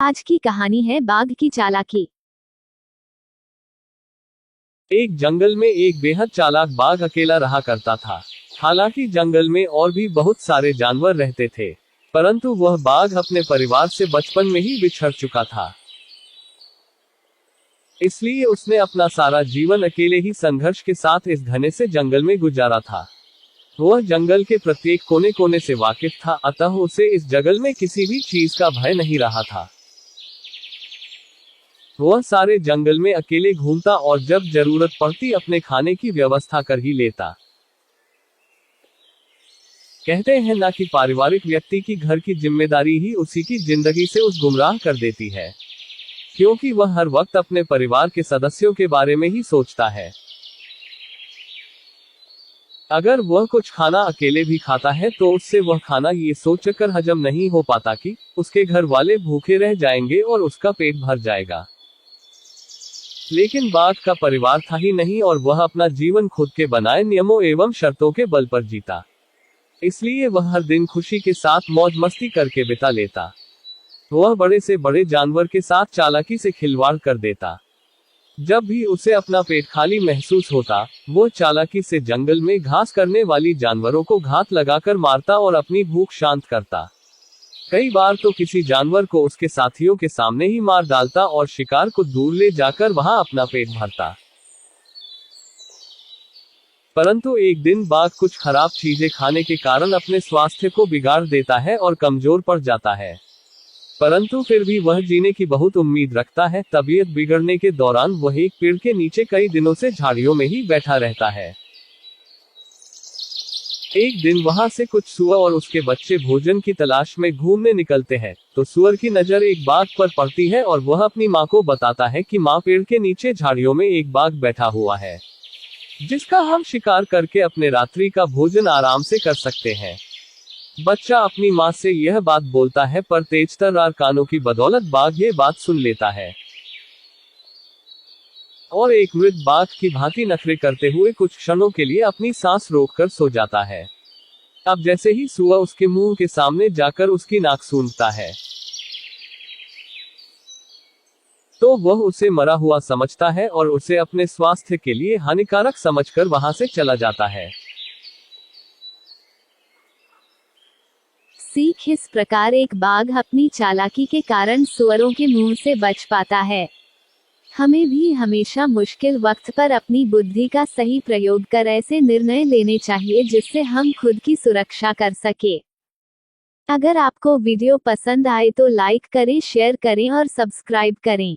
आज की कहानी है बाघ की चालाकी। एक जंगल में एक बेहद चालाक बाघ अकेला रहा करता था। हालांकि जंगल में और भी बहुत सारे जानवर रहते थे, परंतु वह बाघ अपने परिवार से बचपन में ही बिछड़ चुका था। इसलिए उसने अपना सारा जीवन अकेले ही संघर्ष के साथ इस घने से जंगल में गुजारा था। वह जंगल के प्रत्येक कोने कोने से वाकिफ था, अतः उसे इस जंगल में किसी भी चीज का भय नहीं रहा था। वह सारे जंगल में अकेले घूमता और जब जरूरत पड़ती अपने खाने की व्यवस्था कर ही लेता। कहते हैं ना कि पारिवारिक व्यक्ति की घर की जिम्मेदारी ही उसी की जिंदगी से उस गुमराह कर देती है, क्योंकि वह हर वक्त अपने परिवार के सदस्यों के बारे में ही सोचता है। अगर वह कुछ खाना अकेले भी खाता है तो उससे वह खाना ये सोचकर हजम नहीं हो पाता कि उसके घर वाले भूखे रह जाएंगे और उसका पेट भर जाएगा। लेकिन बाघ का परिवार था ही नहीं और वह अपना जीवन खुद के बनाए नियमों एवं शर्तों के बल पर जीता। इसलिए वह हर दिन खुशी के साथ मौज मस्ती करके बिता लेता। वह बड़े से बड़े जानवर के साथ चालाकी से खिलवाड़ कर देता। जब भी उसे अपना पेट खाली महसूस होता, वो चालाकी से जंगल में घास करने वाली जानवरों को घात लगाकर मारता और अपनी भूख शांत करता। कई बार तो किसी जानवर को उसके साथियों के सामने ही मार डालता और शिकार को दूर ले जाकर वहां अपना पेट भरता। परंतु एक दिन बाघ कुछ खराब चीजें खाने के कारण अपने स्वास्थ्य को बिगाड़ देता है और कमजोर पड़ जाता है। परंतु फिर भी वह जीने की बहुत उम्मीद रखता है। तबीयत बिगड़ने के दौरान वह एक पेड़ के नीचे कई दिनों से झाड़ियों में ही बैठा रहता है। एक दिन वहां से कुछ सुअर और उसके बच्चे भोजन की तलाश में घूमने निकलते हैं, तो सुअर की नजर एक बाघ पर पड़ती है और वह अपनी माँ को बताता है कि माँ, पेड़ के नीचे झाड़ियों में एक बाघ बैठा हुआ है, जिसका हम शिकार करके अपने रात्रि का भोजन आराम से कर सकते हैं। बच्चा अपनी माँ से यह बात बोलता है, पर तेजतर्रार कानों की बदौलत बाघ ये बात सुन लेता है और एक मृत बाघ की भांति नखरे करते हुए कुछ क्षणों के लिए अपनी सांस रोककर सो जाता है। अब जैसे ही सुअर उसके मुंह के सामने जाकर उसकी नाक सूंघता है, तो वह उसे मरा हुआ समझता है और उसे अपने स्वास्थ्य के लिए हानिकारक समझकर वहां से चला जाता है। सीख इस प्रकार एक बाघ अपनी चालाकी के कारण सुअरों के मुंह से बच पाता है। हमें भी हमेशा मुश्किल वक्त पर अपनी बुद्धि का सही प्रयोग कर ऐसे निर्णय लेने चाहिए जिससे हम खुद की सुरक्षा कर सके। अगर आपको वीडियो पसंद आए तो लाइक करें, शेयर करें और सब्सक्राइब करें।